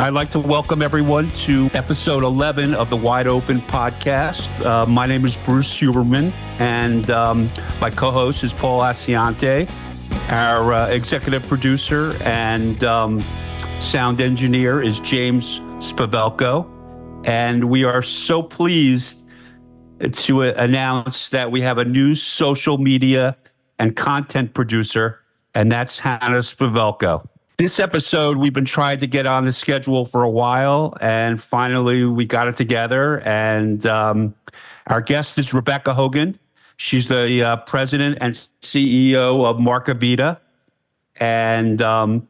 I'd like to welcome everyone to episode 11 of the Wide Open podcast. My name is Bruce Huberman, and my co-host is Paul Asiante. Our executive producer and sound engineer is James Spavelko. And we are so pleased to announce that we have a new social media and content producer, and that's Hannah Spavelko. This episode, we've been trying to get on the schedule for a while, and finally we got it together. And our guest is Rebekah Hogan. She's the president and CEO of MarkahVida, and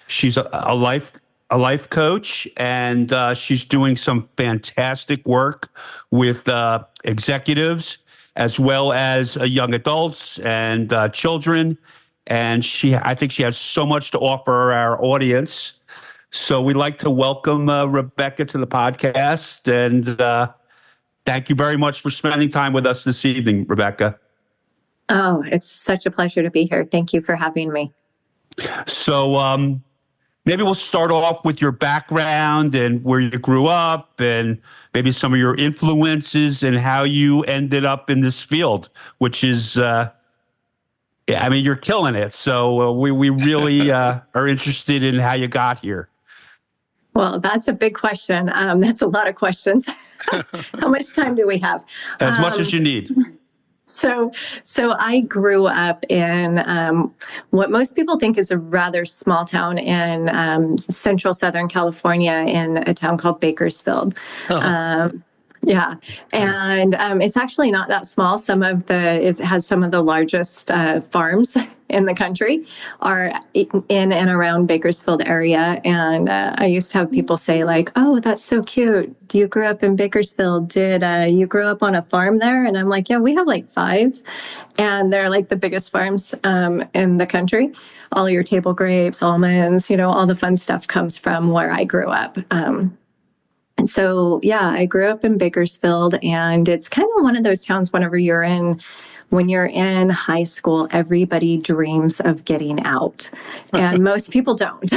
she's a life coach, and she's doing some fantastic work with executives as well as young adults and children. And I think she has so much to offer our audience. So we'd like to welcome Rebekah to the podcast. And thank you very much for spending time with us this evening, Rebekah. Oh, it's such a pleasure to be here. Thank you for having me. So maybe we'll start off with your background and where you grew up and maybe some of your influences and how you ended up in this field, which is... I mean, you're killing it. So we really are interested in how you got here. Well, that's a big question. That's a lot of questions. How much time do we have? As much as you need. So I grew up in what most people think is a rather small town in central Southern California in a town called Bakersfield. Uh-huh. Yeah. And it's actually not that small. It has some of the largest farms in the country are in and around Bakersfield area. And I used to have people say like, oh, that's so cute. Do you grow up in Bakersfield? Did you grow up on a farm there? And I'm like, yeah, we have like 5. And they're like the biggest farms in the country. All your table grapes, almonds, all the fun stuff comes from where I grew up. And so, yeah, I grew up in Bakersfield, and it's kind of one of those towns when you're in high school, everybody dreams of getting out, and most people don't.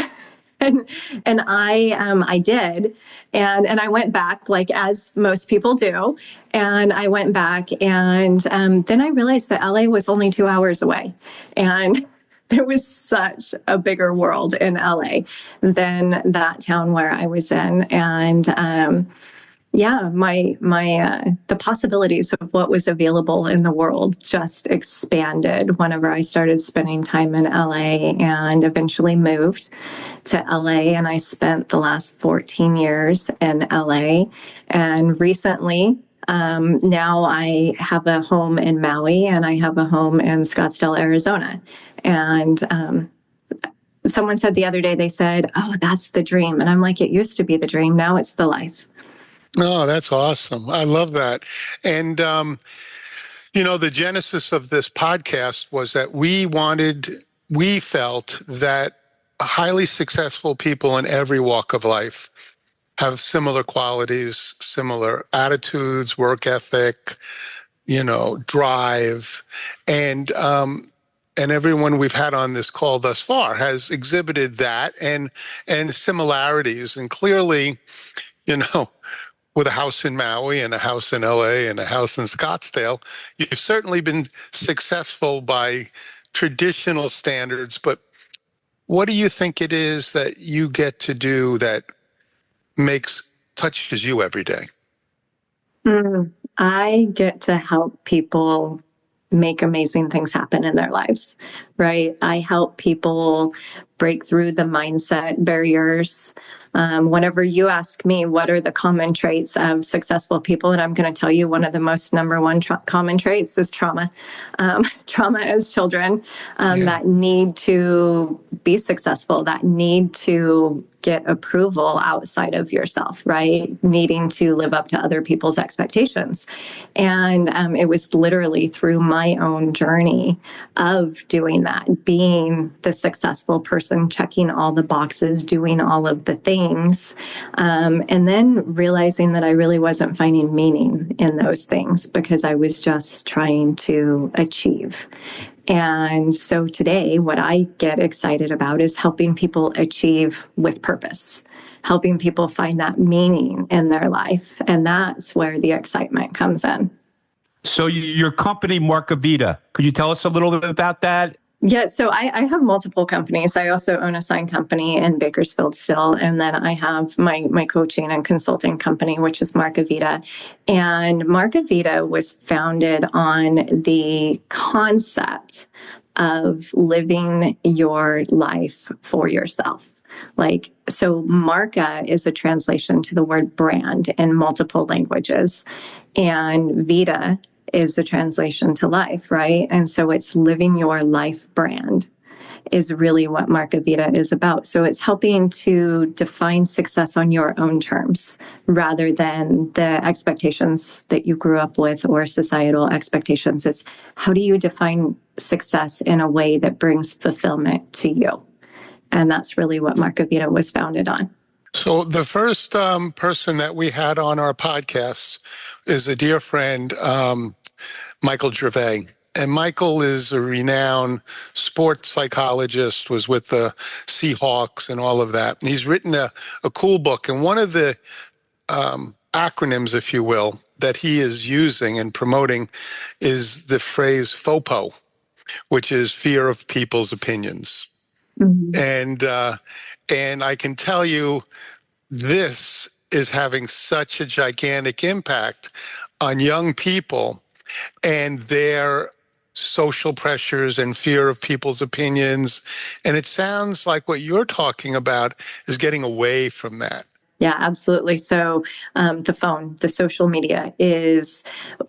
And I did, and I went back, like as most people do, and I went back, and then I realized that LA was only 2 hours away, and there was such a bigger world in LA than that town where I was in. And the possibilities of what was available in the world just expanded whenever I started spending time in LA and eventually moved to LA. And I spent the last 14 years in LA. And recently, now I have a home in Maui and I have a home in Scottsdale, Arizona. And someone said the other day, they said, oh, that's the dream. And I'm like, it used to be the dream. Now it's the life. Oh, that's awesome. I love that. And, the genesis of this podcast was that we felt that highly successful people in every walk of life have similar qualities, similar attitudes, work ethic, drive. And everyone we've had on this call thus far has exhibited that and similarities. And clearly, with a house in Maui and a house in LA and a house in Scottsdale, you've certainly been successful by traditional standards. But what do you think it is that you get to do that touches you every day? I get to help people make amazing things happen in their lives, right? I help people break through the mindset barriers. Whenever you ask me, what are the common traits of successful people? And I'm going to tell you one of the most number one common traits is trauma. Trauma as children that need to be successful, that need to get approval outside of yourself, right? Needing to live up to other people's expectations. And it was literally through my own journey of doing that, being the successful person, checking all the boxes, doing all of the things, and then realizing that I really wasn't finding meaning in those things because I was just trying to achieve. And so today, what I get excited about is helping people achieve with purpose. helping people find that meaning in their life. And that's where the excitement comes in. So your company, MarkahVida, could you tell us a little bit about that? Yeah, so I have multiple companies. I also own a sign company in Bakersfield still. And then I have my coaching and consulting company, which is MarkahVida. And MarkahVida was founded on the concept of living your life for yourself. Like, so Marka is a translation to the word brand in multiple languages, and Vida is the translation to life, right? And so it's living your life brand is really what MarkahVida is about. So it's helping to define success on your own terms rather than the expectations that you grew up with or societal expectations. It's how do you define success in a way that brings fulfillment to you? And that's really what MarkahVida was founded on. So the first person that we had on our podcast is a dear friend, Michael Gervais. And Michael is a renowned sports psychologist, was with the Seahawks and all of that. And he's written a cool book. And one of the acronyms, if you will, that he is using and promoting is the phrase FOPO, which is fear of people's opinions. Mm-hmm. And I can tell you, this is having such a gigantic impact on young people and their social pressures and fear of people's opinions. And it sounds like what you're talking about is getting away from that. Yeah, absolutely. So the phone, the social media is,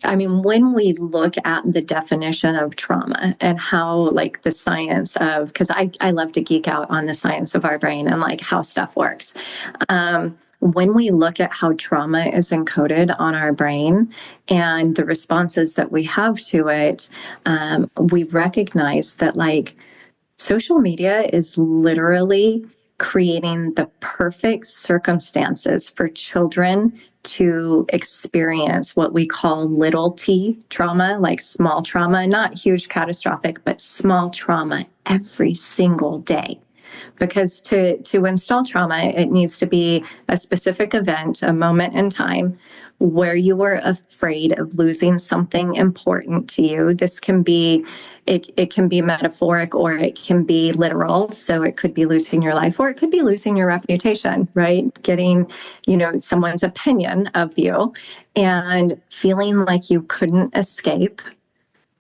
I mean, when we look at the definition of trauma and how like the science of, because I love to geek out on the science of our brain and like how stuff works. When we look at how trauma is encoded on our brain and the responses that we have to it, we recognize that like social media is literally creating the perfect circumstances for children to experience what we call little t trauma, like small trauma, not huge catastrophic, but small trauma every single day. Because to install trauma, it needs to be a specific event, a moment in time where you were afraid of losing something important to you. This can be, it can be metaphoric or it can be literal. So it could be losing your life or it could be losing your reputation, right? Getting, someone's opinion of you and feeling like you couldn't escape.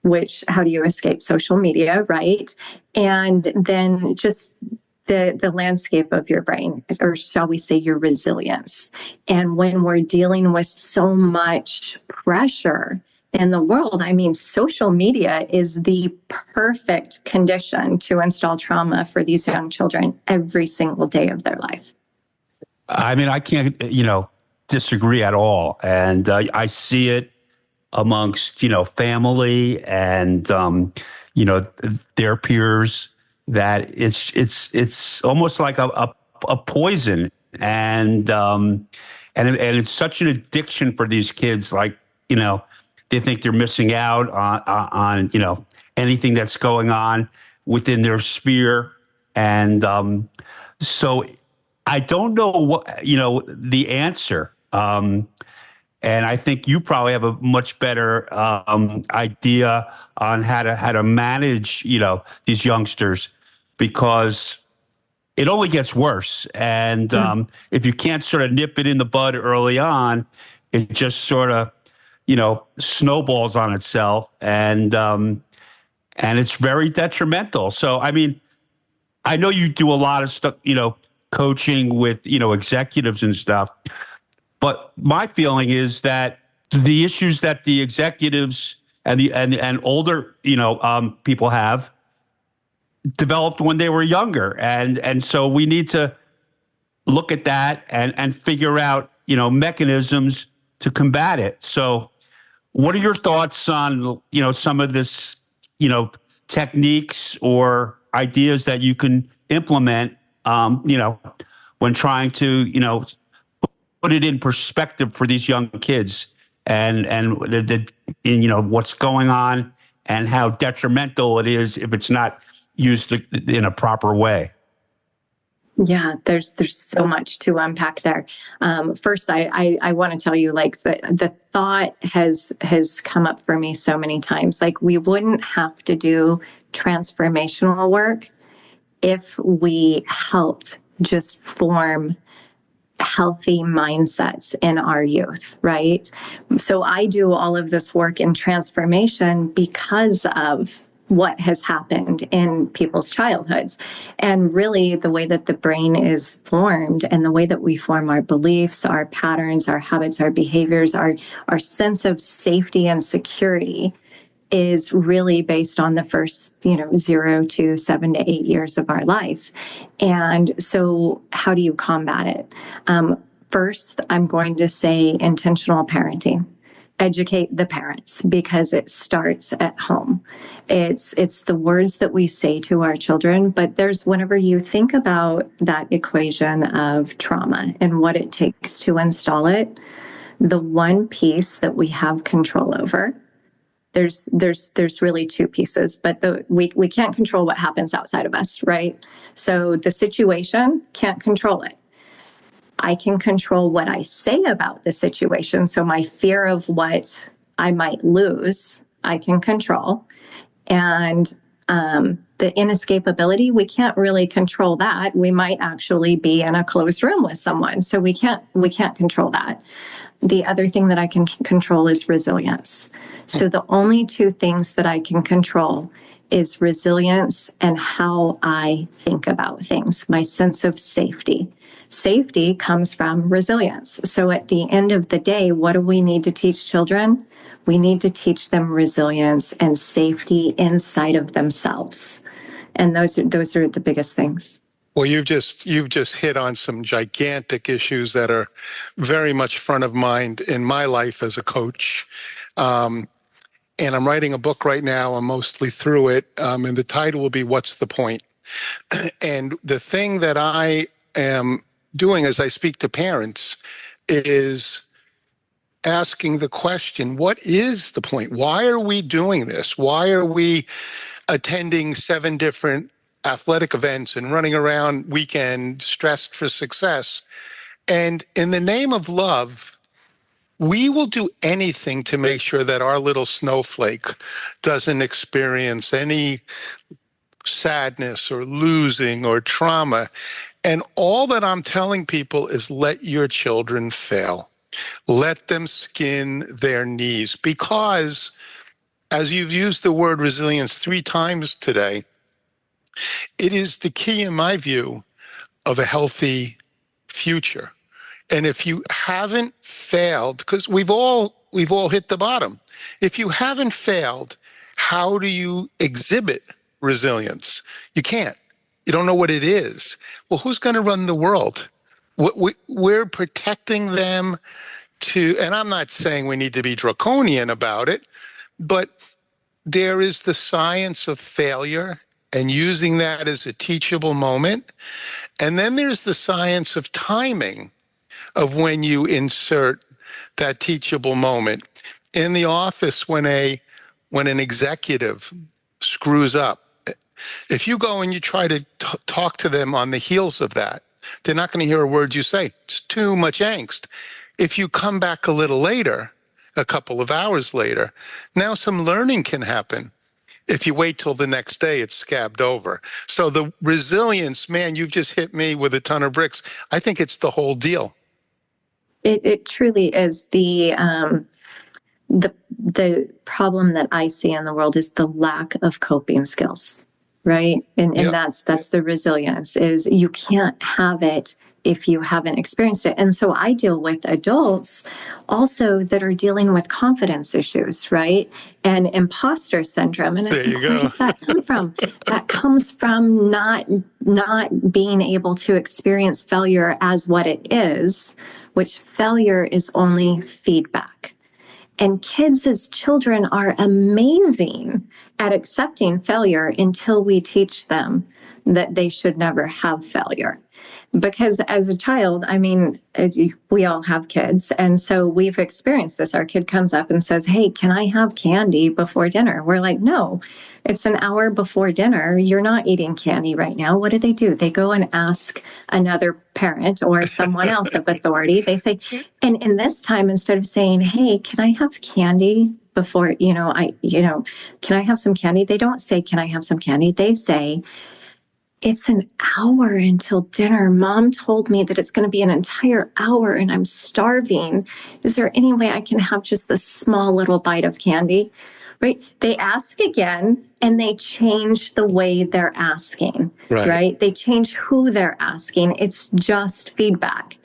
Which, how do you escape social media, right? And then just the landscape of your brain, or shall we say your resilience. And when we're dealing with so much pressure in the world, I mean, social media is the perfect condition to install trauma for these young children every single day of their life. I mean, I can't, disagree at all. And I see it amongst, family and, their peers, that it's almost like a poison. And it's such an addiction for these kids. Like, they think they're missing out on anything that's going on within their sphere. And so I don't know what, the answer. And I think you probably have a much better idea on how to manage, these youngsters, because it only gets worse. And if you can't sort of nip it in the bud early on, it just sort of, snowballs on itself, and it's very detrimental. So, I mean, I know you do a lot of stuff, coaching with, executives and stuff. But my feeling is that the issues that the executives and older, people have developed when they were younger. And so we need to look at that and figure out, mechanisms to combat it. So what are your thoughts on, some of this, techniques or ideas that you can implement, when trying to, put it in perspective for these young kids and what's going on and how detrimental it is if it's not used in a proper way? Yeah, there's so much to unpack there. First, I want to tell you, like the thought has come up for me so many times. Like we wouldn't have to do transformational work if we helped just form healthy mindsets in our youth, right? So I do all of this work in transformation because of what has happened in people's childhoods. And really, the way that the brain is formed and the way that we form our beliefs, our patterns, our habits, our behaviors, our sense of safety and security is really based on the first, 0 to 7 to 8 years of our life. And so how do you combat it? First, I'm going to say intentional parenting. Educate the parents because it starts at home. It's the words that we say to our children, but whenever you think about that equation of trauma and what it takes to install it, the one piece that we have control over, there's really two pieces, but we can't control what happens outside of us, right? So the situation, can't control it. I can control what I say about the situation. So my fear of what I might lose, I can control. And the inescapability, we can't really control that. We might actually be in a closed room with someone. So we can't control that. The other thing that I can control is resilience. So the only two things that I can control is resilience and how I think about things, my sense of safety. Safety comes from resilience. So at the end of the day, what do we need to teach children? We need to teach them resilience and safety inside of themselves. And those are the biggest things. Well, you've just hit on some gigantic issues that are very much front of mind in my life as a coach. And I'm writing a book right now. I'm mostly through it. And the title will be What's the Point? And the thing that I am doing as I speak to parents is asking the question, what is the point? Why are we doing this? Why are we attending 7 different athletic events and running around weekend stressed for success? And in the name of love, we will do anything to make sure that our little snowflake doesn't experience any sadness or losing or trauma. And all that I'm telling people is let your children fail. Let them skin their knees, because as you've used the word resilience 3 times today, it is the key, in my view, of a healthy future. And if you haven't failed, because we've all hit the bottom. If you haven't failed, how do you exhibit resilience? You can't. You don't know what it is. Well, who's going to run the world? We're protecting them and I'm not saying we need to be draconian about it, but there is the science of failure and using that as a teachable moment. And then there's the science of timing, of when you insert that teachable moment. In the office, when an executive screws up, if you go and you try to talk to them on the heels of that, they're not going to hear a word you say. It's too much angst. If you come back a little later, a couple of hours later, now some learning can happen. If you wait till the next day, it's scabbed over. So the resilience, man, you've just hit me with a ton of bricks. I think it's the whole deal. It truly is. The problem that I see in the world is the lack of coping skills, right? And that's the resilience, is you can't have it if you haven't experienced it. And so I deal with adults also that are dealing with confidence issues, right? And imposter syndrome. And there you go. Where does that come from? That comes from not being able to experience failure as what it is, which failure is only feedback. And kids as children are amazing at accepting failure until we teach them that they should never have failure. Because as a child, I mean, we all have kids. And so we've experienced this. Our kid comes up and says, "Hey, can I have candy before dinner?" We're like, "No, it's an hour before dinner. You're not eating candy right now." What do? They go and ask another parent or someone else of authority. They say, and in this time, instead of saying, "Hey, can I have candy before, can I have some candy?" They don't say, "Can I have some candy?" They say, "It's an hour until dinner. Mom told me that it's going to be an entire hour and I'm starving. Is there any way I can have just this small little bite of candy?" Right? They ask again and they change the way they're asking, right? They change who they're asking. It's just feedback.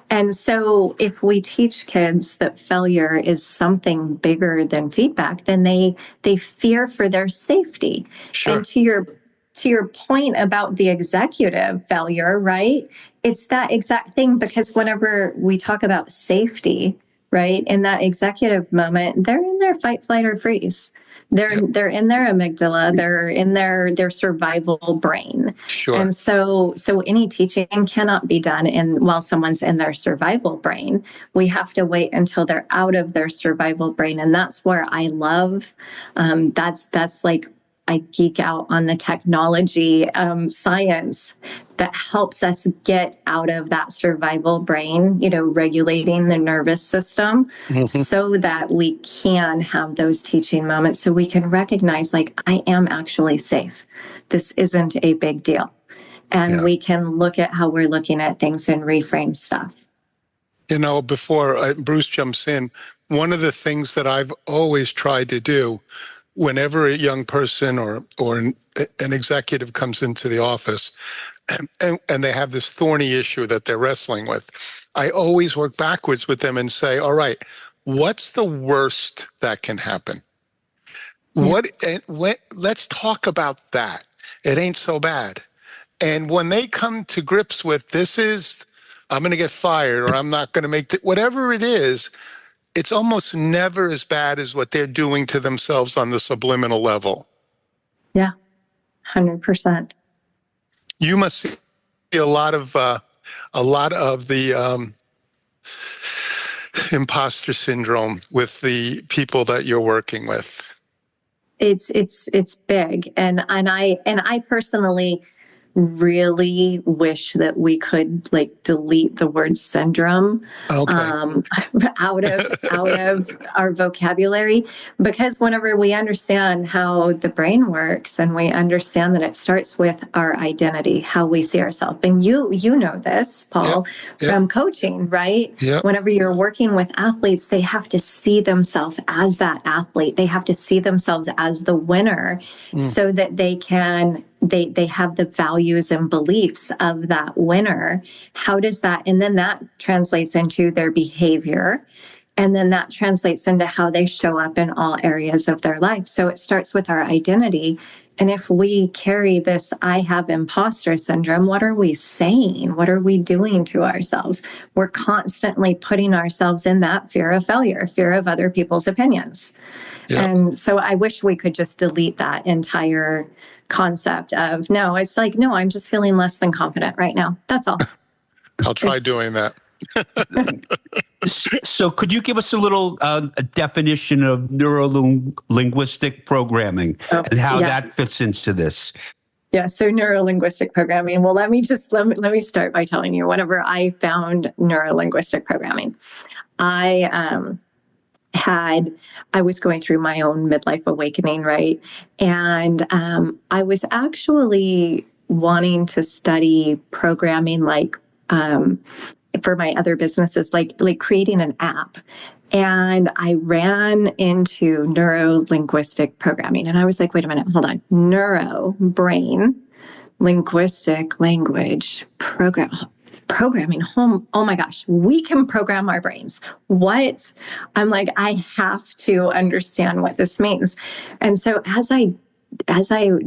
And so if we teach kids that failure is something bigger than feedback, then they fear for their safety. Sure. And to your point about the executive failure, right? It's that exact thing, because whenever we talk about safety, right, in that executive moment, they're in their fight, flight, or freeze. They're in their amygdala. They're in their survival brain. Sure. And so any teaching cannot be done while someone's in their survival brain. We have to wait until they're out of their survival brain, and that's where I love. That's like, I geek out on the technology, science that helps us get out of that survival brain, regulating the nervous system, so that we can have those teaching moments, so we can recognize, like, I am actually safe. This isn't a big deal. And we can look at how we're looking at things and reframe stuff. Before Bruce jumps in, one of the things that I've always tried to do whenever a young person or an executive comes into the office and they have this thorny issue that they're wrestling with, I always work backwards with them and say, all right, what's the worst that can happen? Let's talk about that. It ain't so bad. And when they come to grips with I'm going to get fired, or I'm not going to make whatever it is, it's almost never as bad as what they're doing to themselves on the subliminal level. Yeah, 100%. You must see a lot of the imposter syndrome with the people that you're working with. It's big, and I personally really wish that we could delete the word syndrome out of our vocabulary, because whenever we understand how the brain works and we understand that it starts with our identity, how we see ourselves, and you know this, Paul, from coaching, right? Whenever you're working with athletes, they have to see themselves as that athlete. They have to see themselves as the winner, so that they have the values and beliefs of that winner. How does that, and then that translates into their behavior. And then that translates into how they show up in all areas of their life. So it starts with our identity. And if we carry this, I have imposter syndrome, what are we saying? What are we doing to ourselves? We're constantly putting ourselves in that fear of failure, fear of other people's opinions. And so I wish we could just delete that entire concept of, no, it's like, no, I'm just feeling less than confident right now. That's all. I'll try doing that. So could you give us a little definition of neuro-linguistic programming and how that fits into this? Yeah, so neuro-linguistic programming. Well, let me start by telling you, whenever I found neuro-linguistic programming, I was going through my own midlife awakening, right? And I was actually wanting to study programming, for my other businesses, like creating an app. And I ran into neuro-linguistic programming, and I was like, wait a minute, hold on. Neuro, brain, linguistic, language, programming home. Oh my gosh, we can program our brains. What? I'm like, I have to understand what this means. And so as I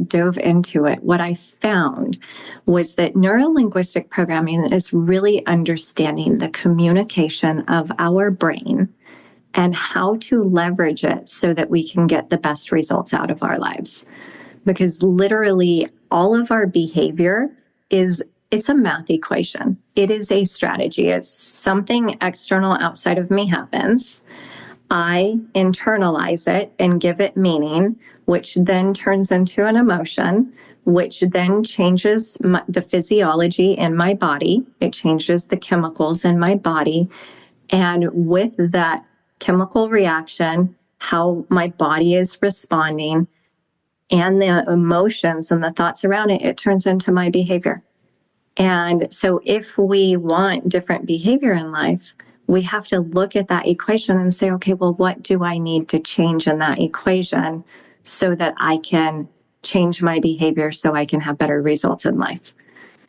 dove into it, what I found was that neuro-linguistic programming is really understanding the communication of our brain and how to leverage it so that we can get the best results out of our lives. Because literally all of our behavior is it's a math equation. It is a strategy. It's something external outside of me happens. I internalize it and give it meaning, which then turns into an emotion, which then changes the physiology in my body. It changes the chemicals in my body. And with that chemical reaction, how my body is responding and the emotions and the thoughts around it, it turns into my behavior. And so if we want different behavior in life, we have to look at that equation and say, okay, well, what do I need to change in that equation so that I can change my behavior so I can have better results in life?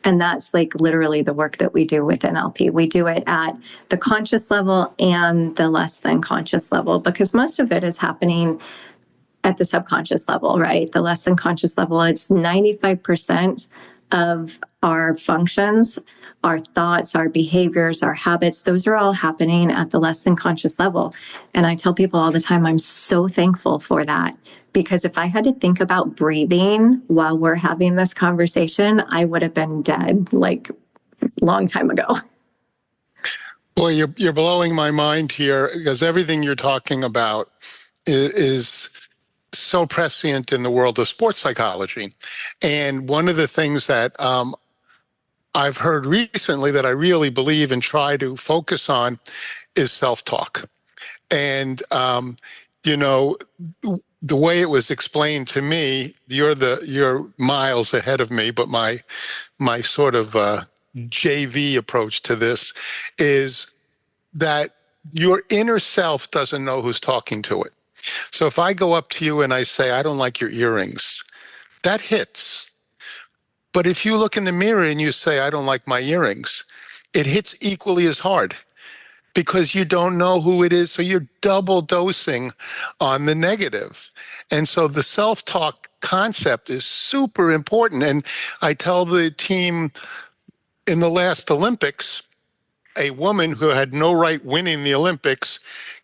And that's like literally the work that we do with NLP. We do it at the conscious level and the less than conscious level, because most of it is happening at the subconscious level, right? The less than conscious level, it's 95% of our functions, our thoughts, our behaviors, our habits, those are all happening at the less than conscious level. And I tell people all the time, I'm so thankful for that, because if I had to think about breathing while we're having this conversation, I would have been dead like long time ago. Boy, you're blowing my mind here, because everything you're talking about is so prescient in the world of sports psychology. And one of the things that I've heard recently that I really believe and try to focus on is self-talk. And, the way it was explained to me, you're miles ahead of me, but my sort of JV approach to this is that your inner self doesn't know who's talking to it. So if I go up to you and I say, I don't like your earrings, that hits. But if you look in the mirror and you say, I don't like my earrings, it hits equally as hard, because you don't know who it is. So you're double dosing on the negative. And so the self-talk concept is super important. And I tell the team in the last Olympics, a woman who had no right winning the Olympics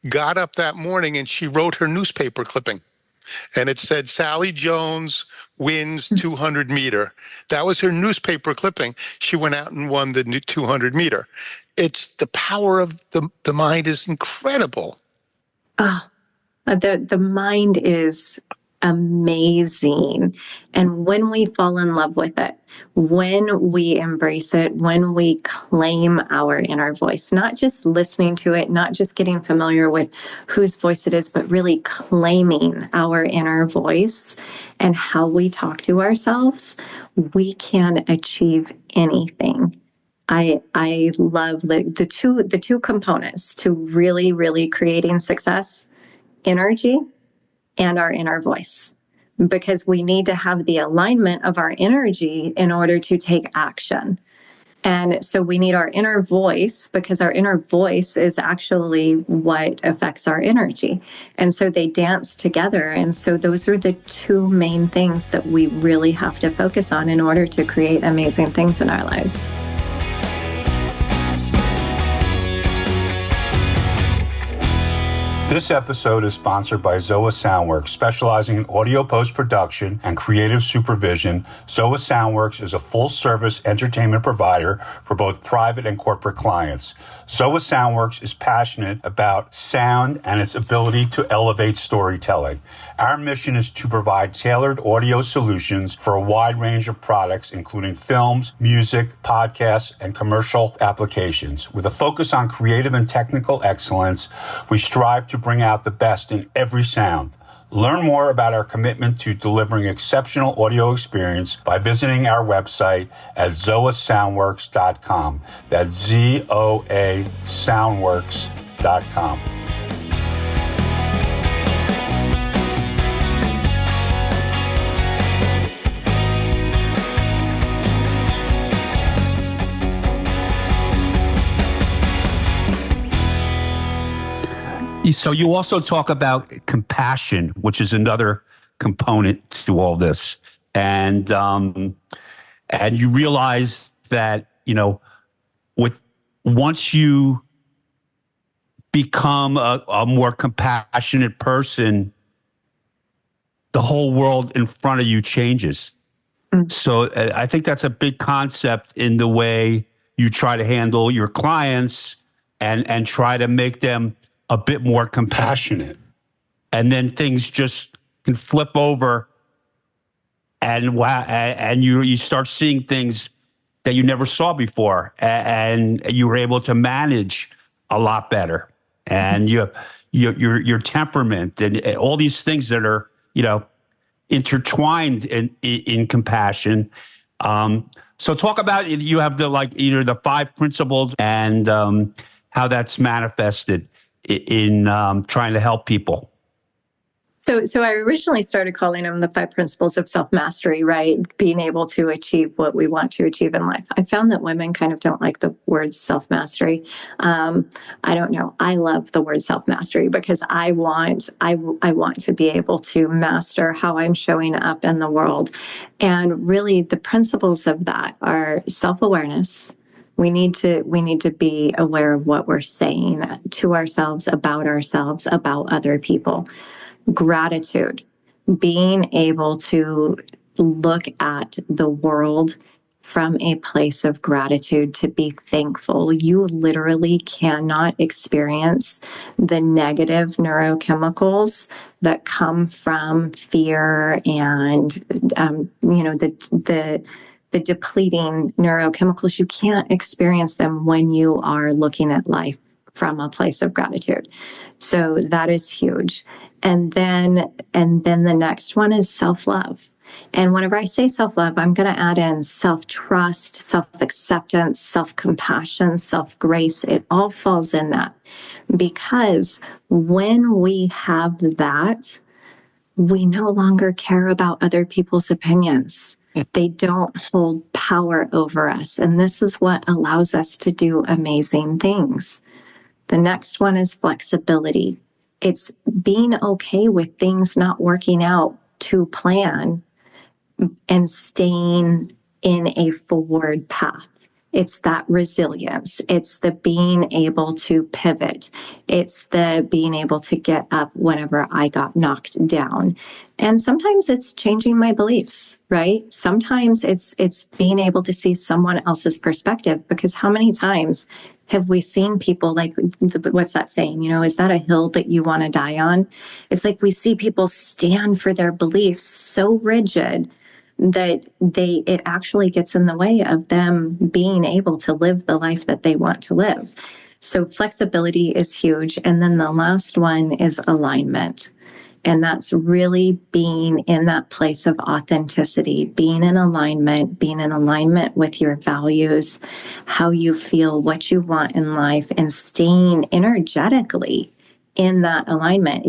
got up that morning and she wrote her newspaper clipping. And it said, Sally Jones wins 200 meter. That was her newspaper clipping. She went out and won the 200 meter. It's the power of the mind is incredible. Oh, the mind is amazing. And when we fall in love with it, when we embrace it, when we claim our inner voice, not just listening to it, not just getting familiar with whose voice it is, but really claiming our inner voice and how we talk to ourselves, we can achieve anything. I love the two components to really, really creating success: energy and our inner voice, because we need to have the alignment of our energy in order to take action. And so we need our inner voice, because our inner voice is actually what affects our energy. And so they dance together. And so those are the two main things that we really have to focus on in order to create amazing things in our lives. This episode is sponsored by Zoa Soundworks, specializing in audio post-production and creative supervision. Zoa Soundworks is a full-service entertainment provider for both private and corporate clients. Zoa Soundworks is passionate about sound and its ability to elevate storytelling. Our mission is to provide tailored audio solutions for a wide range of products, including films, music, podcasts, and commercial applications. With a focus on creative and technical excellence, we strive to bring out the best in every sound. Learn more about our commitment to delivering exceptional audio experience by visiting our website at zoasoundworks.com. That's ZOA Soundworks.com. So you also talk about compassion, which is another component to all this, and you realize that once you become a more compassionate person, the whole world in front of you changes. So I think that's a big concept in the way you try to handle your clients and try to make them a bit more compassionate. And then things just can flip over and wow, and you start seeing things that you never saw before, and you were able to manage a lot better. And your temperament and all these things that are, intertwined in compassion. So talk about, you have the 5 principles and how that's manifested in trying to help people. So I originally started calling them the 5 principles of self-mastery, right? Being able to achieve what we want to achieve in life. I found that women kind of don't like the word self-mastery. I don't know. I love the word self-mastery because I want to be able to master how I'm showing up in the world. And really the principles of that are self-awareness. We need to be aware of what we're saying to ourselves, about other people. Gratitude, being able to look at the world from a place of gratitude, to be thankful. You literally cannot experience the negative neurochemicals that come from fear and, the depleting neurochemicals. You can't experience them when you are looking at life from a place of gratitude. So that is huge. And then the next one is self-love. And whenever I say self-love, I'm going to add in self-trust, self-acceptance, self-compassion, self-grace. It all falls in that. Because when we have that, we no longer care about other people's opinions. They don't hold power over us. And this is what allows us to do amazing things. The next one is flexibility. It's being okay with things not working out to plan and staying in a forward path. It's that resilience. It's the being able to pivot. It's the being able to get up whenever I got knocked down. And sometimes it's changing my beliefs, right? Sometimes it's being able to see someone else's perspective, because how many times have we seen people like, what's that saying? Is that a hill that you want to die on? It's like we see people stand for their beliefs so rigid that it actually gets in the way of them being able to live the life that they want to live. So flexibility is huge. And then the last one is alignment. And that's really being in that place of authenticity, being in alignment with your values, how you feel, what you want in life, and staying energetically in that alignment.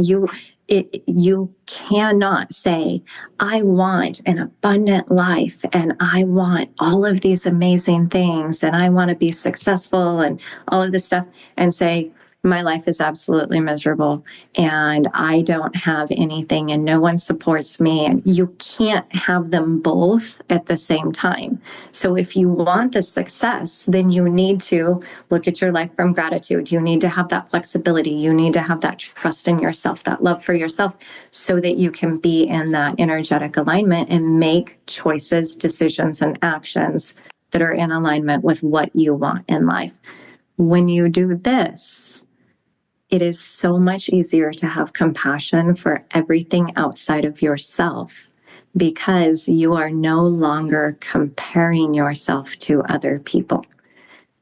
You cannot say, I want an abundant life and I want all of these amazing things and I want to be successful and all of this stuff, and say, my life is absolutely miserable and I don't have anything and no one supports me. And you can't have them both at the same time. So if you want the success, then you need to look at your life from gratitude. You need to have that flexibility. You need to have that trust in yourself, that love for yourself, so that you can be in that energetic alignment and make choices, decisions, and actions that are in alignment with what you want in life. When you do this, it is so much easier to have compassion for everything outside of yourself, because you are no longer comparing yourself to other people.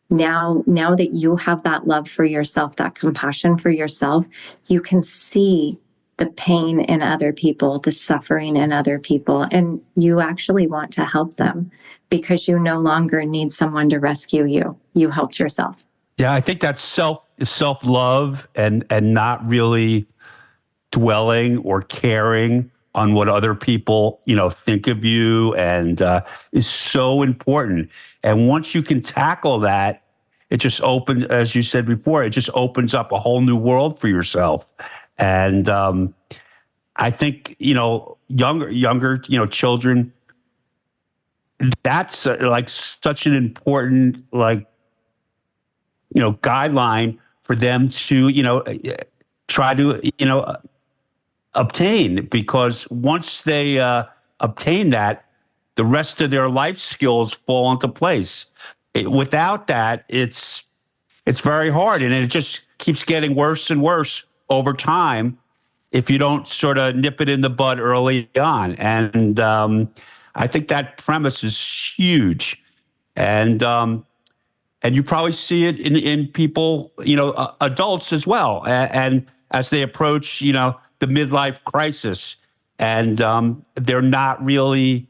Now that you have that love for yourself, that compassion for yourself, you can see the pain in other people, the suffering in other people, and you actually want to help them because you no longer need someone to rescue you. You helped yourself. Yeah, I think that's self-love and not really dwelling or caring on what other people, think of you, and is so important. And once you can tackle that, it just opens, as you said before, it just opens up a whole new world for yourself. And I think, younger, children, that's like such an important, guideline for them to, try to, obtain, because once they obtain that, the rest of their life skills fall into place. Without that, it's very hard, and it just keeps getting worse and worse over time if you don't sort of nip it in the bud early on. And I think that premise is huge, and you probably see it in people, adults as well, and as they approach, the midlife crisis, and they're not really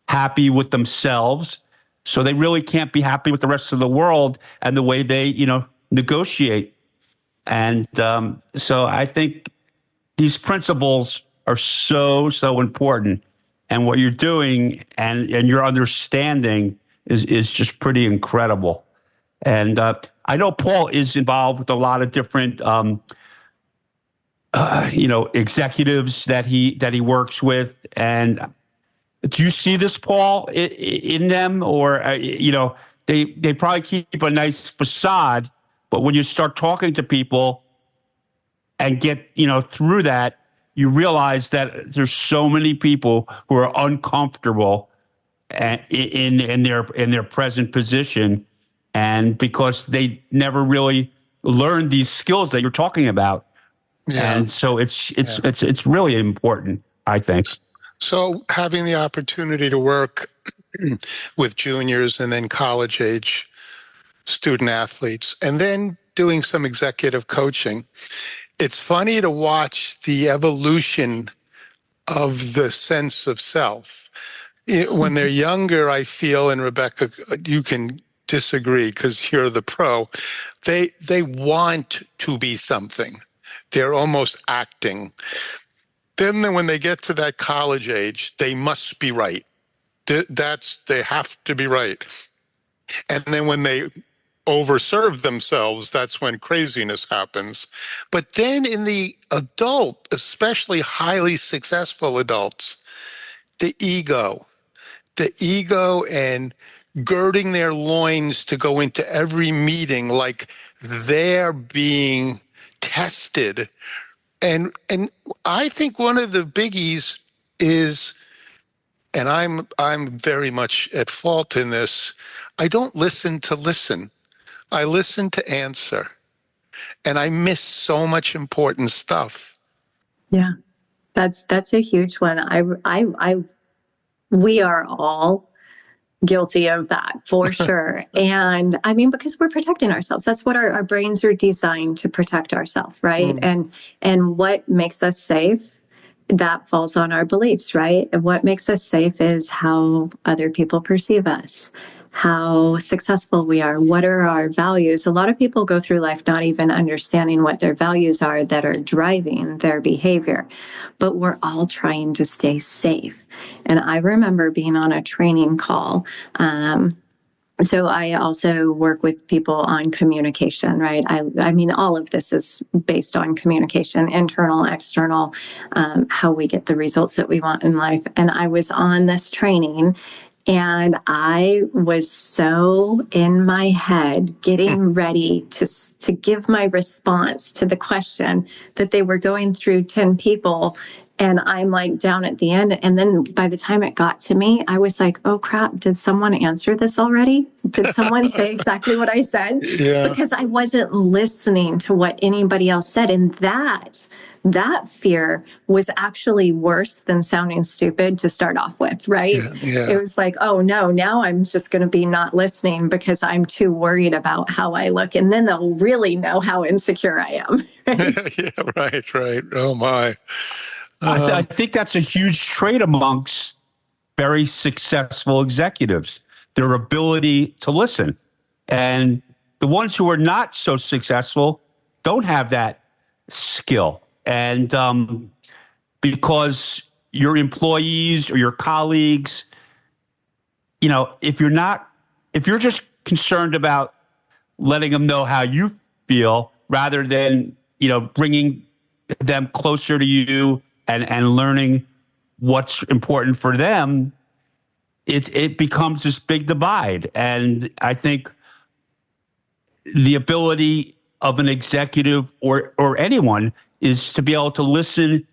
happy with themselves. So they really can't be happy with the rest of the world and the way they, negotiate. And so I think these principles are so, so important. And what you're doing and your understanding is just pretty incredible. And I know Paul is involved with a lot of different, executives that he works with. And do you see this, Paul, in them? Or, they probably keep a nice facade, but when you start talking to people and get, through that, you realize that there's so many people who are uncomfortable in their present position, and because they never really learned these skills that you're talking about. Yeah. And so it's really important, I think. So having the opportunity to work with juniors and then college age student athletes, and then doing some executive coaching, it's funny to watch the evolution of the sense of self. When they're younger, I feel, and Rebekah, you can disagree because you're the pro, they want to be something. They're almost acting. Then when they get to that college age, they must be right. They have to be right. And then when they overserve themselves, that's when craziness happens. But then in the adult, especially highly successful adults, the ego and girding their loins to go into every meeting like they're being tested. And I think one of the biggies is, and I'm very much at fault in this, I don't listen to listen. I listen to answer. And I miss so much important stuff. Yeah, that's a huge one. We are all guilty of that for sure. And I mean, because we're protecting ourselves. That's what our brains are designed to protect ourselves, right? And what makes us safe, that falls on our beliefs, right? And what makes us safe is how other people perceive us, how successful we are, what are our values. A lot of people go through life not even understanding what their values are that are driving their behavior, but we're all trying to stay safe. And I remember being on a training call. So I also work with people on communication, right? I mean, all of this is based on communication, internal, external, how we get the results that we want in life. And I was on this training, and I was so in my head getting ready to give my response to the question that they were going through 10 people. And I'm like down at the end. And then by the time it got to me, I was like, oh crap, did someone answer this already? Did someone say exactly what I said? Yeah. Because I wasn't listening to what anybody else said. And that fear was actually worse than sounding stupid to start off with, right? Yeah. It was like, oh no, now I'm just going to be not listening because I'm too worried about how I look. And then they'll really know how insecure I am. Right? Yeah, right. Oh my. I think that's a huge trait amongst very successful executives, their ability to listen. And the ones who are not so successful don't have that skill. And because your employees or your colleagues, if you're just concerned about letting them know how you feel rather than, bringing them closer to you and learning what's important for them, it becomes this big divide. And I think the ability of an executive or anyone is to be able to listen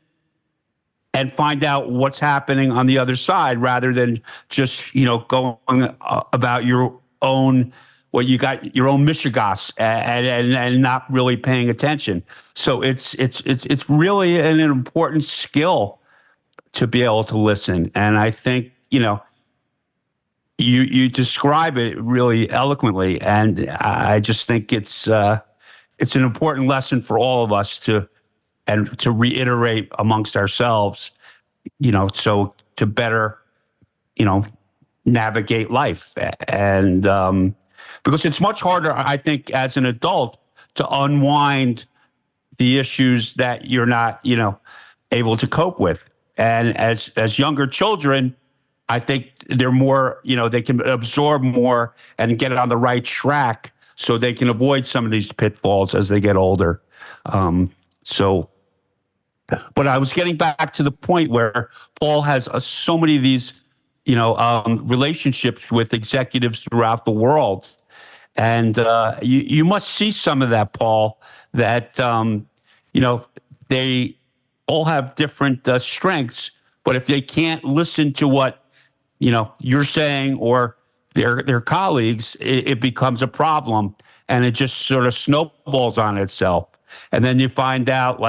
and find out what's happening on the other side rather than just, going about your own, what you got, your own mishigas and not really paying attention. So it's really an important skill to be able to listen. And I think, you describe it really eloquently. And I just think it's an important lesson for all of us to reiterate amongst ourselves, so to better, navigate life. And because it's much harder, I think, as an adult to unwind the issues that you're not, able to cope with. And as younger children, I think they're more, they can absorb more and get it on the right track so they can avoid some of these pitfalls as they get older. But I was getting back to the point where Paul has so many of these, relationships with executives throughout the world. And you must see some of that, Paul, that, they all have different strengths, but if they can't listen to what, you're saying or their colleagues, it becomes a problem and it just sort of snowballs on itself. And then you find out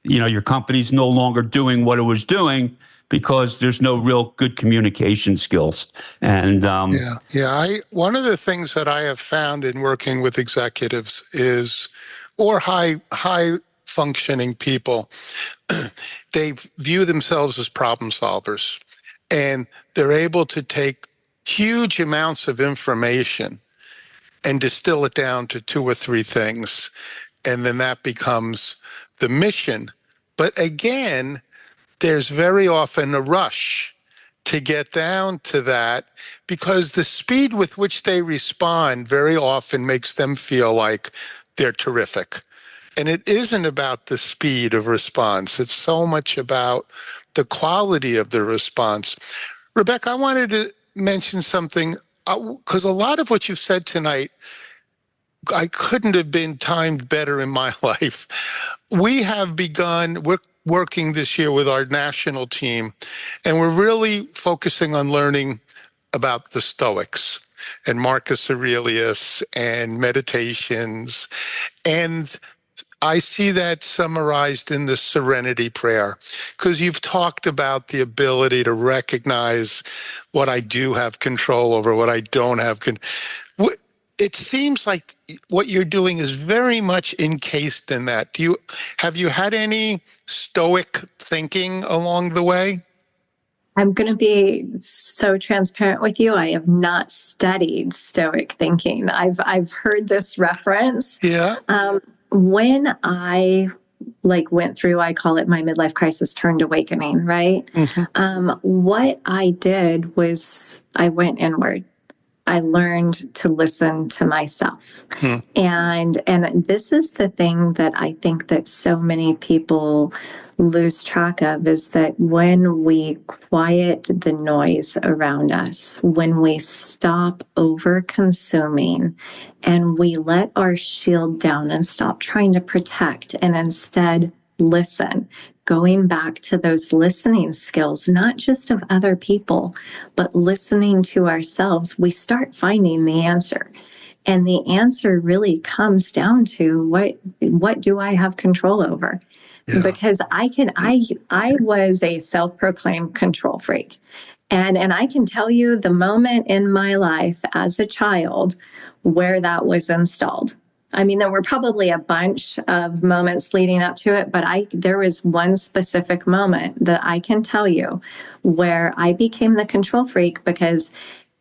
your company's no longer doing what it was doing because there's no real good communication skills. And one of the things that I have found in working with executives or high functioning people, they view themselves as problem solvers, and they're able to take huge amounts of information and distill it down to 2 or 3 things. And then that becomes the mission. But again, there's very often a rush to get down to that because the speed with which they respond very often makes them feel like they're terrific. And it isn't about the speed of response. It's so much about the quality of the response. Rebekah, I wanted to mention something because a lot of what you said tonight, I couldn't have been timed better in my life. We have begun, we're working this year with our national team, and we're really focusing on learning about the Stoics and Marcus Aurelius and meditations. And I see that summarized in the Serenity Prayer, because you've talked about the ability to recognize what I do have control over, what I don't have control. It seems like what you're doing is very much encased in that. Have you had any Stoic thinking along the way? I'm going to be so transparent with you. I have not studied Stoic thinking. I've heard this reference. Yeah. When I went through, I call it my midlife crisis turned awakening, right? Mm-hmm. What I did was I went inward. I learned to listen to myself. And this is the thing that I think that so many people lose track of, is that when we quiet the noise around us, when we stop over consuming and we let our shield down and stop trying to protect and instead listen, going back to those listening skills, not just of other people, but listening to ourselves, we start finding the answer. And the answer really comes down to what do I have control over? Yeah. Because I was a self-proclaimed control freak. And I can tell you the moment in my life as a child where that was installed. I mean, there were probably a bunch of moments leading up to it, but there was one specific moment that I can tell you where I became the control freak, because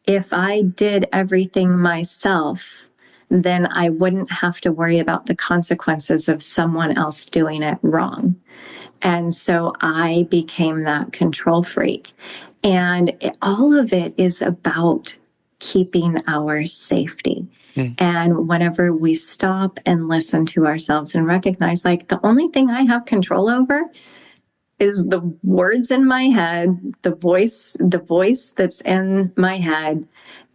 if I did everything myself, then I wouldn't have to worry about the consequences of someone else doing it wrong. And so I became that control freak. And all of it is about keeping our safety. And whenever we stop and listen to ourselves and recognize, the only thing I have control over is the words in my head, the voice that's in my head,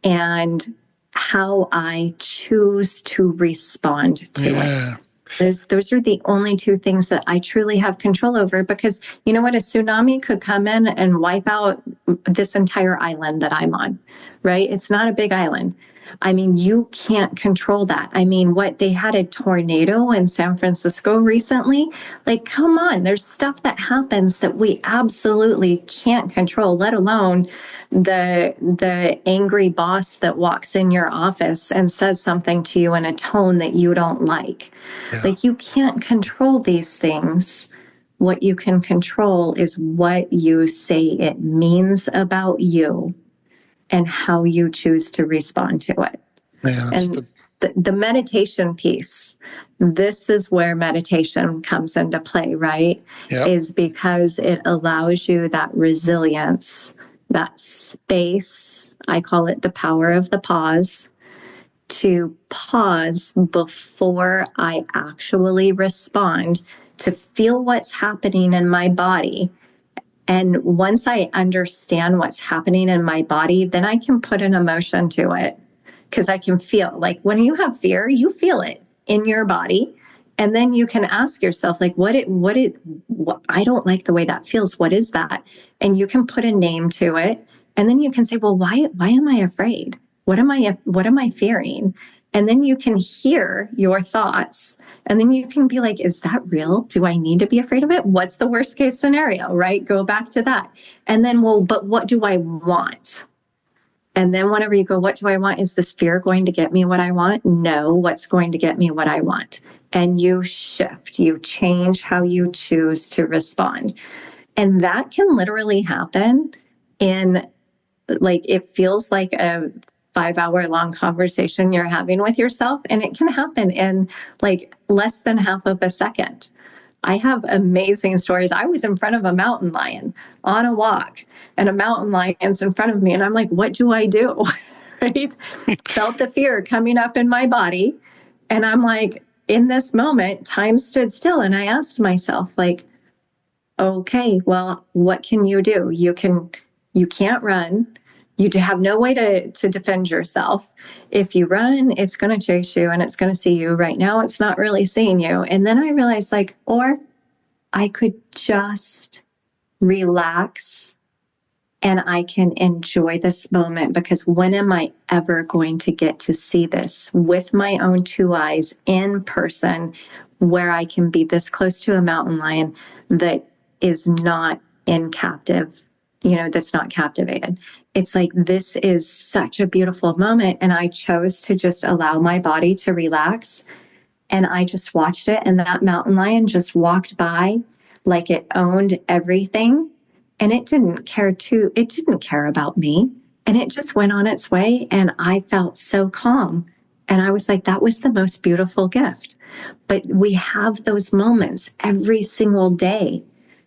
and how I choose to respond to it. Those are the only two things that I truly have control over, because you know what? A tsunami could come in and wipe out this entire island that I'm on, right? It's not a big island. I mean, you can't control that. I mean, what, they had a tornado in San Francisco recently? Like, come on, there's stuff that happens that we absolutely can't control, let alone the angry boss that walks in your office and says something to you in a tone that you don't like. Yeah. Like, you can't control these things. What you can control is what you say it means about you and how you choose to respond to it. Yeah, and the meditation piece, this is where meditation comes into play, right? Yep. Is because it allows you that resilience, that space. I call it the power of the pause, to pause before I actually respond, to feel what's happening in my body. And once I understand what's happening in my body, then I can put an emotion to it, because I can feel, like, when you have fear, you feel it in your body. And then you can ask yourself, like, what I don't like the way that feels. What is that? And you can put a name to it. And then you can say, well, why am I afraid? What am I fearing? And then you can hear your thoughts. And then you can be like, is that real? Do I need to be afraid of it? What's the worst case scenario, right? Go back to that. And then, well, but what do I want? And then whenever you go, what do I want? Is this fear going to get me what I want? No, what's going to get me what I want? And you shift, you change how you choose to respond. And that can literally happen in, like, it feels like a 5-hour long conversation you're having with yourself. And it can happen in like less than half of a second. I have amazing stories. I was in front of a mountain lion on a walk, and a mountain lion's in front of me. And I'm like, what do I do? Right? Felt the fear coming up in my body. And I'm like, in this moment, time stood still. And I asked myself, like, okay, well, what can you do? You can't run. You have no way to defend yourself. If you run, it's going to chase you and it's going to see you. Right now, it's not really seeing you. And then I realized, like, or I could just relax and I can enjoy this moment, because when am I ever going to get to see this with my own two eyes in person, where I can be this close to a mountain lion that is not in captive, that's not captivated. It's like, this is such a beautiful moment. And I chose to just allow my body to relax. And I just watched it. And that mountain lion just walked by like it owned everything. And it didn't care about me. And it just went on its way. And I felt so calm. And I was like, that was the most beautiful gift. But we have those moments every single day.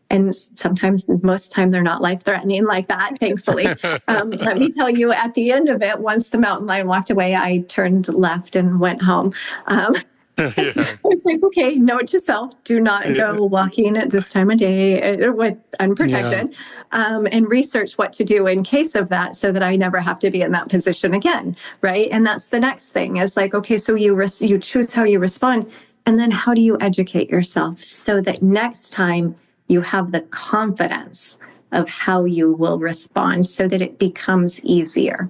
And sometimes, most of the time, they're not life-threatening like that, thankfully. Let me tell you, at the end of it, once the mountain lion walked away, I turned left and went home. I was like, okay, note to self, do not go walking at this time of day with unprotected, and research what to do in case of that, so that I never have to be in that position again, right? And that's the next thing, is like, okay, so you choose how you respond, and then how do you educate yourself so that next time you have the confidence of how you will respond, so that it becomes easier.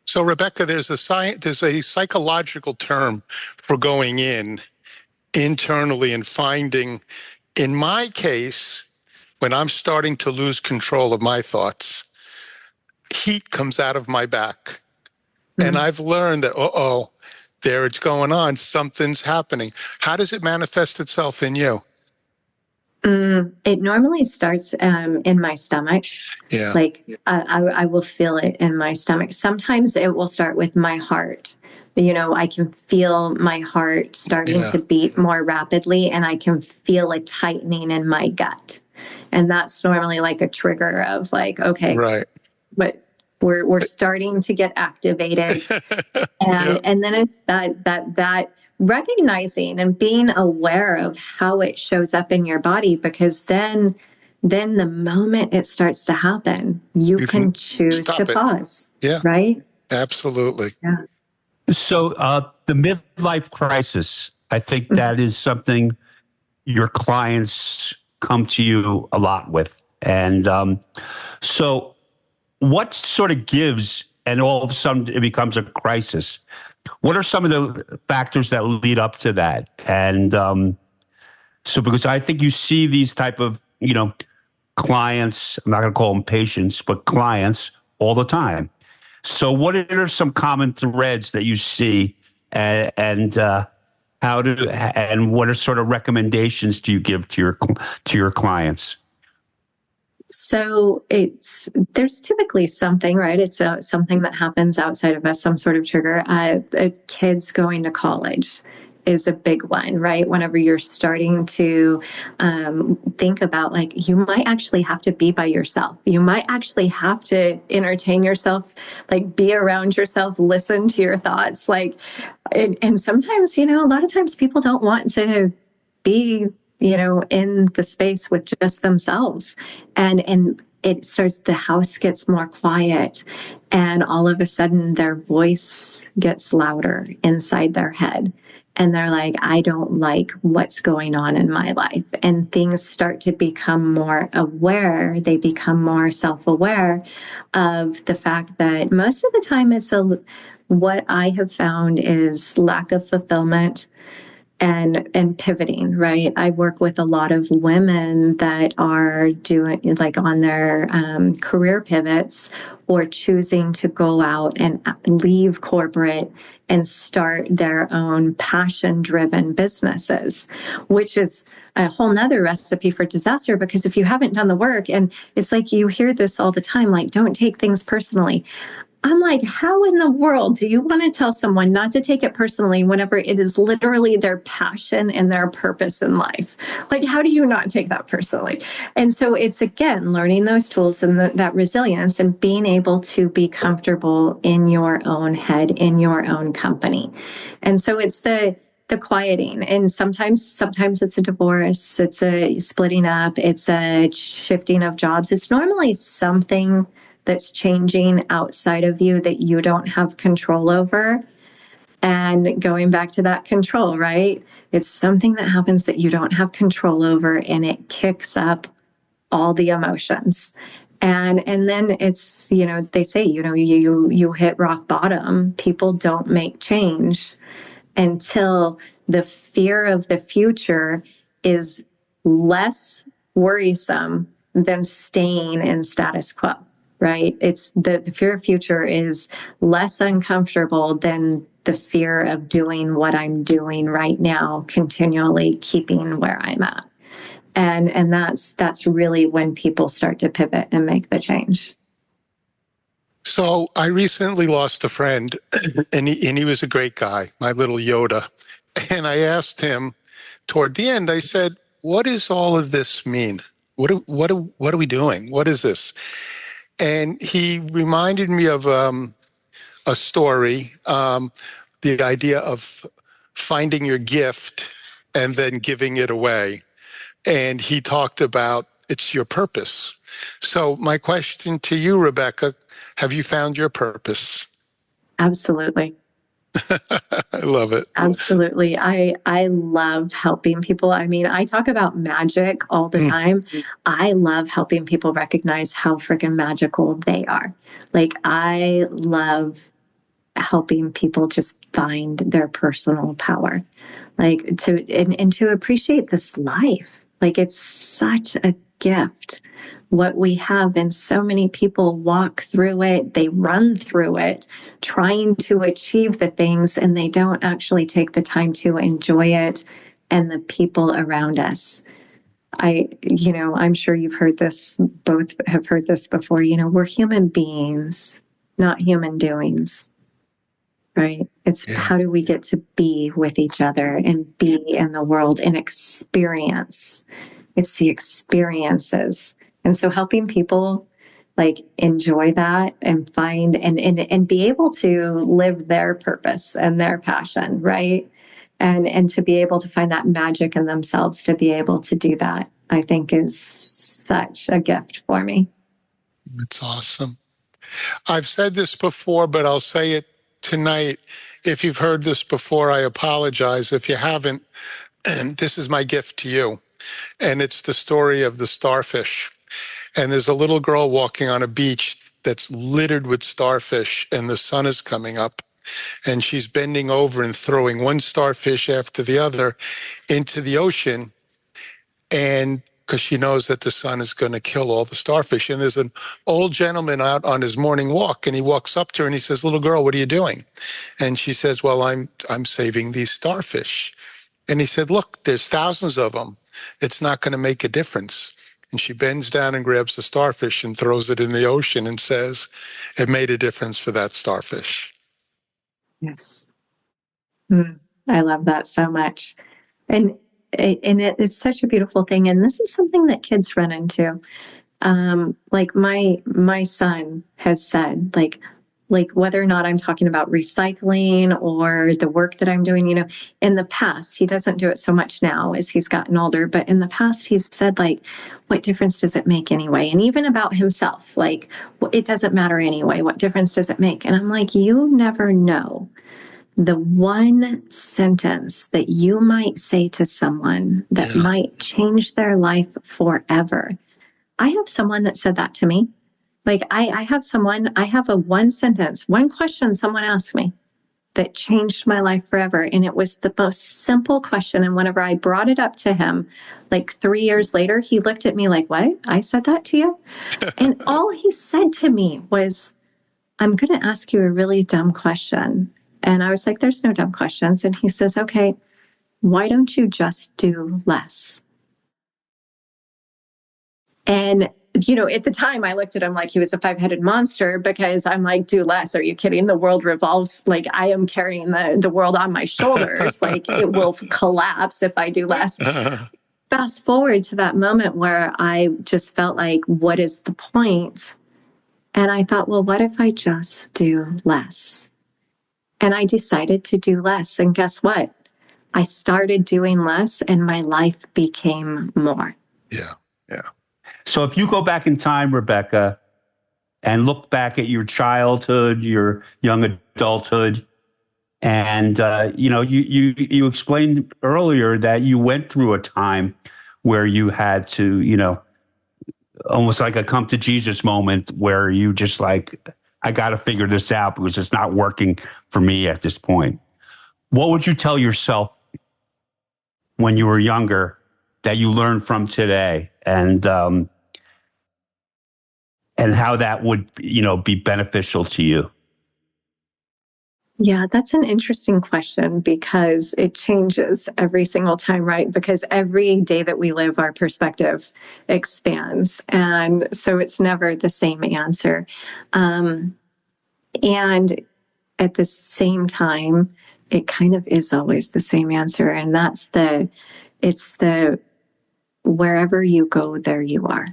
So, Rebekah, there's a psychological term for going internally and finding, in my case, when I'm starting to lose control of my thoughts, heat comes out of my back. Mm-hmm. And I've learned that, there it's going on. Something's happening. How does it manifest itself in you? It normally starts in my stomach. Yeah. Like I will feel it in my stomach. Sometimes it will start with my heart. I can feel my heart starting to beat more rapidly, and I can feel a tightening in my gut. And that's normally like a trigger of like, okay, right. But we're starting to get activated. And then it's that recognizing and being aware of how it shows up in your body, because then the moment it starts to happen, you can choose to pause. Yeah. Right? Absolutely. Yeah. So the midlife crisis I think that is something your clients come to you a lot with. And so what sort of gives, and all of a sudden it becomes a crisis? What are some of the factors that lead up to that? And so because I think you see these type of, clients, I'm not going to call them patients, but clients all the time. So what are some common threads that you see, and what are sort of recommendations do you give to your clients? So there's typically something, right? It's something that happens outside of us, some sort of trigger. Kids going to college is a big one, right? Whenever you're starting to think about, like, you might actually have to be by yourself. You might actually have to entertain yourself, like be around yourself, listen to your thoughts. And sometimes, a lot of times people don't want to be in the space with just themselves. And it starts, the house gets more quiet, and all of a sudden their voice gets louder inside their head. And they're like, I don't like what's going on in my life. And things start to become more aware. They become more self-aware of the fact that most of the time what I have found is lack of fulfillment and pivoting, right? I work with a lot of women that are doing, like, on their career pivots, or choosing to go out and leave corporate and start their own passion-driven businesses, which is a whole nother recipe for disaster, because if you haven't done the work, and it's like, you hear this all the time, like, don't take things personally. I'm like, how in the world do you want to tell someone not to take it personally whenever it is literally their passion and their purpose in life? Like, how do you not take that personally? And so it's, again, learning those tools and that resilience, and being able to be comfortable in your own head, in your own company. And so it's the quieting. And sometimes it's a divorce, it's a splitting up, it's a shifting of jobs. It's normally something that's changing outside of you that you don't have control over. And going back to that control, right? It's something that happens that you don't have control over, and it kicks up all the emotions. And then it's, they say, you hit rock bottom. People don't make change until the fear of the future is less worrisome than staying in status quo. Right? It's the fear of future is less uncomfortable than the fear of doing what I'm doing right now, continually keeping where I'm at. And that's really when people start to pivot and make the change. So I recently lost a friend, and he was a great guy, my little Yoda. And I asked him toward the end, I said, what does all of this mean? What are we doing? What is this? And he reminded me of a story, the idea of finding your gift and then giving it away. And he talked about it's your purpose. So my question to you, Rebekah, have you found your purpose? Absolutely. I love it. Absolutely. I love helping people. I mean, I talk about magic all the time. I love helping people recognize how freaking magical they are. Like, I love helping people just find their personal power, like to appreciate this life. Like, it's such a gift what we have, and so many people walk through it, they run through it trying to achieve the things, and they don't actually take the time to enjoy it and the people around us. I'm sure you've heard this, both have heard this before, we're human beings, not human doings, right? It's how do we get to be with each other and be in the world and experience. It's the experiences. And so helping people, like, enjoy that and find and be able to live their purpose and their passion, right? And to be able to find that magic in themselves, to be able to do that, I think is such a gift for me. It's awesome. I've said this before, but I'll say it tonight. If you've heard this before, I apologize. If you haven't, this is my gift to you. And it's the story of the starfish. And there's a little girl walking on a beach that's littered with starfish, and the sun is coming up. And she's bending over and throwing one starfish after the other into the ocean. And because she knows that the sun is going to kill all the starfish. And there's an old gentleman out on his morning walk, and he walks up to her and he says, "Little girl, what are you doing?" And she says, "Well, I'm saving these starfish." And he said, "Look, there's thousands of them. It's not going to make a difference." And she bends down and grabs the starfish and throws it in the ocean and says, "It made a difference for that starfish." Yes. I love that so much. And it's such a beautiful thing. And this is something that kids run into. Like my son has said, like whether or not I'm talking about recycling or the work that I'm doing, in the past, he doesn't do it so much now as he's gotten older, but in the past he's said, like, what difference does it make anyway? And even about himself, like, well, it doesn't matter anyway. What difference does it make? And I'm like, you never know the one sentence that you might say to someone that might change their life forever. I have someone that said that to me. Like I have a one sentence, one question someone asked me that changed my life forever. And it was the most simple question. And whenever I brought it up to him, like 3 years later, he looked at me like, "What? I said that to you?" And all he said to me was, "I'm going to ask you a really dumb question." And I was like, "There's no dumb questions." And he says, "Okay, why don't you just do less?" And, at the time I looked at him like he was a five-headed monster, because I'm like, do less. Are you kidding? The world revolves. Like, I am carrying the world on my shoulders. Like, it will collapse if I do less. Fast forward to that moment where I just felt like, what is the point? And I thought, well, what if I just do less? And I decided to do less. And guess what? I started doing less and my life became more. Yeah. Yeah. So if you go back in time, Rebekah, and look back at your childhood, your young adulthood, and you explained earlier that you went through a time where you had to, almost like a come to Jesus moment where you just like, I got to figure this out because it's not working for me at this point. What would you tell yourself when you were younger that you learned from today, and how that would, be beneficial to you? Yeah, that's an interesting question because it changes every single time, right? Because every day that we live, our perspective expands. And so it's never the same answer. And at the same time, it kind of is always the same answer. And it's the wherever you go, there you are.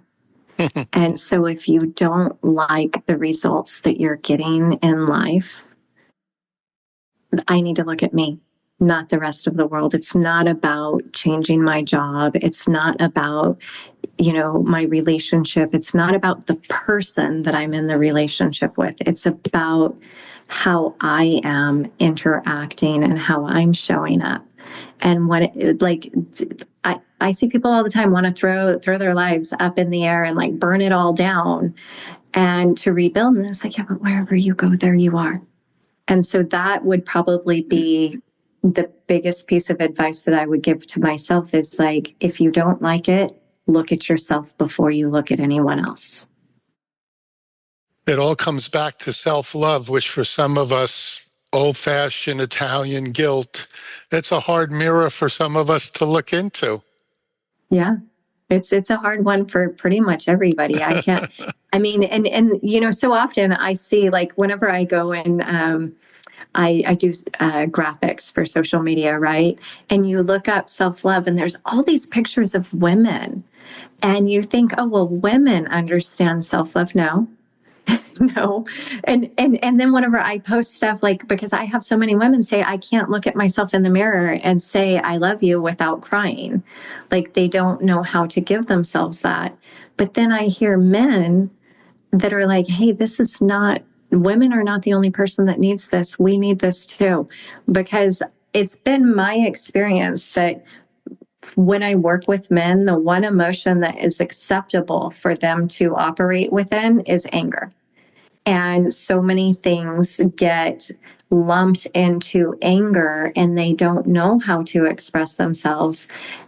And so if you don't like the results that you're getting in life, I need to look at me, not the rest of the world. It's not about changing my job. It's not about, my relationship. It's not about the person that I'm in the relationship with. It's about how I am interacting and how I'm showing up. And I see people all the time want to throw their lives up in the air and like burn it all down and to rebuild. And it's like, yeah, but wherever you go, there you are. And so that would probably be the biggest piece of advice that I would give to myself is like, if you don't like it, look at yourself before you look at anyone else. It all comes back to self-love, which for some of us, old-fashioned Italian guilt, it's a hard mirror for some of us to look into. Yeah. It's a hard one for pretty much everybody. I can't, so often I see, like, whenever I go and I do graphics for social media, right? And you look up self-love and there's all these pictures of women and you think, oh, well, women understand self-love. No. No. And then whenever I post stuff, like, because I have so many women say, I can't look at myself in the mirror and say, I love you without crying. Like, they don't know how to give themselves that. But then I hear men that are like, hey, this is not women are not the only person that needs this. We need this too, because it's been my experience that when I work with men, the one emotion that is acceptable for them to operate within is anger. And so many things get lumped into anger and they don't know how to express themselves.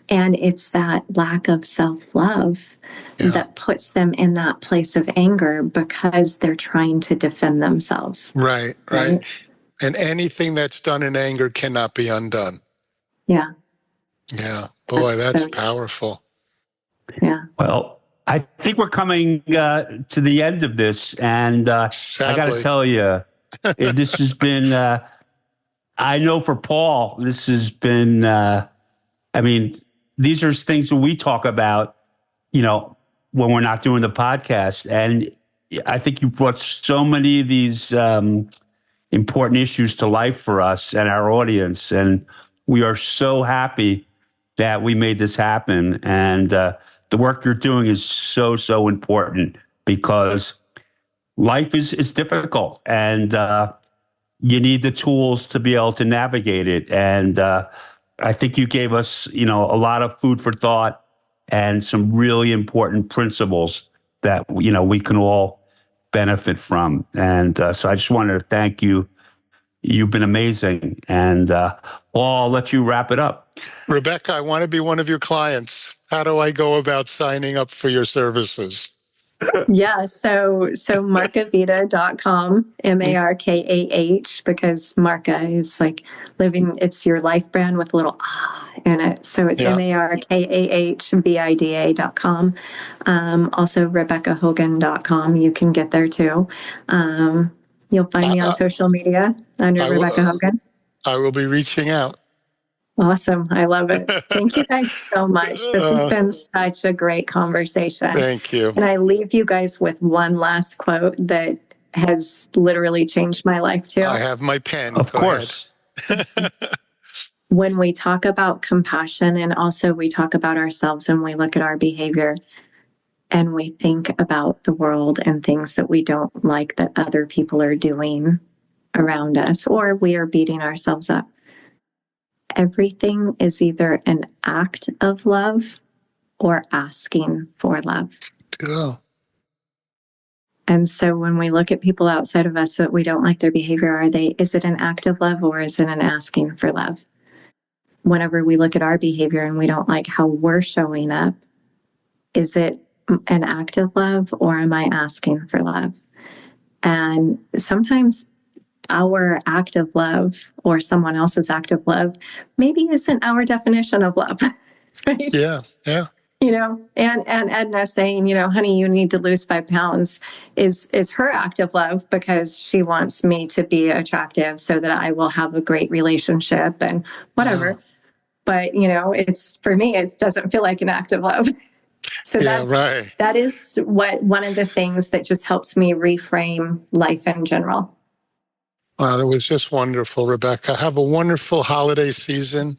And it's that lack of self-love that puts them in that place of anger because they're trying to defend themselves. Right. And anything that's done in anger cannot be undone. Yeah. Yeah. Boy, that's so powerful. Yeah. Well, I think we're coming to the end of this, and I got to tell you, this has been. I know for Paul, this has been. I mean, these are things that we talk about, when we're not doing the podcast, and I think you brought so many of these important issues to life for us and our audience, and we are so happy that we made this happen. And the work you're doing is so important, because life is difficult, and you need the tools to be able to navigate it. And I think you gave us, a lot of food for thought and some really important principles that, we can all benefit from. And so I just wanted to thank you. You've been amazing. And I'll let you wrap it up. Rebekah, I want to be one of your clients. How do I go about signing up for your services? Yeah, so MarkahVida.com, MarkAH, because Markah is like living, it's your life brand with a little in it. So it's MarkahVida.com. Also RebekahHogan.com. You can get there too. You'll find me on social media under Rebekah Hogan. I will be reaching out. Awesome. I love it. Thank you guys so much. This has been such a great conversation. Thank you. And I leave you guys with one last quote that has literally changed my life too. I have my pen. Of course. When we talk about compassion, and also we talk about ourselves and we look at our behavior and we think about the world and things that we don't like that other people are doing around us, or we are beating ourselves up. Everything is either an act of love or asking for love. Yeah. And so when we look at people outside of us that we don't like their behavior, is it an act of love or is it an asking for love? Whenever we look at our behavior and we don't like how we're showing up, is it an act of love or am I asking for love? And sometimes our act of love or someone else's act of love maybe isn't our definition of love. Right? Yeah. And Edna saying, honey, you need to lose 5 pounds is her act of love because she wants me to be attractive so that I will have a great relationship and whatever. Yeah. But, it's for me, it doesn't feel like an act of love. So that is one of the things that just helps me reframe life in general. Wow, that was just wonderful, Rebekah. Have a wonderful holiday season.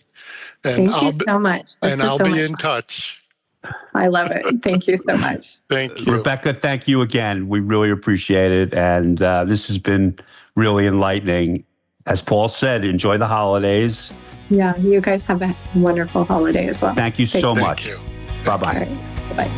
And Thank you so much. I'll be in touch. I love it. Thank you so much. Thank you. Rebekah, thank you again. We really appreciate it. And this has been really enlightening. As Paul said, enjoy the holidays. Yeah, you guys have a wonderful holiday as well. Thank you so much. Thank you. Bye-bye. All right. Bye-bye.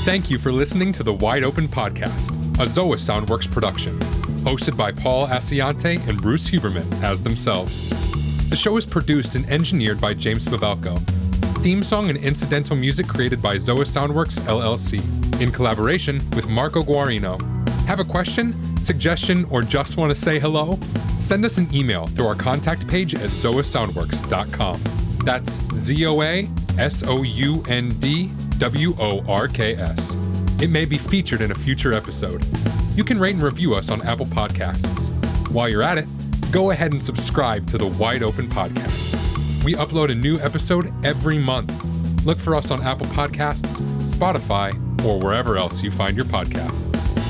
Thank you for listening to the Wide Open Podcast, a Zoa Soundworks production, hosted by Paul Asiante and Bruce Huberman as themselves. The show is produced and engineered by James Mavelko. Theme song and incidental music created by Zoa Soundworks, LLC, in collaboration with Marco Guarino. Have a question, suggestion, or just want to say hello? Send us an email through our contact page at zoasoundworks.com. That's ZOASOUNDWORKS. It may be featured in a future episode. You can rate and review us on Apple Podcasts. While you're at it, go ahead and subscribe to the Wide Open Podcast. We upload a new episode every month. Look for us on Apple Podcasts, Spotify, or wherever else you find your podcasts.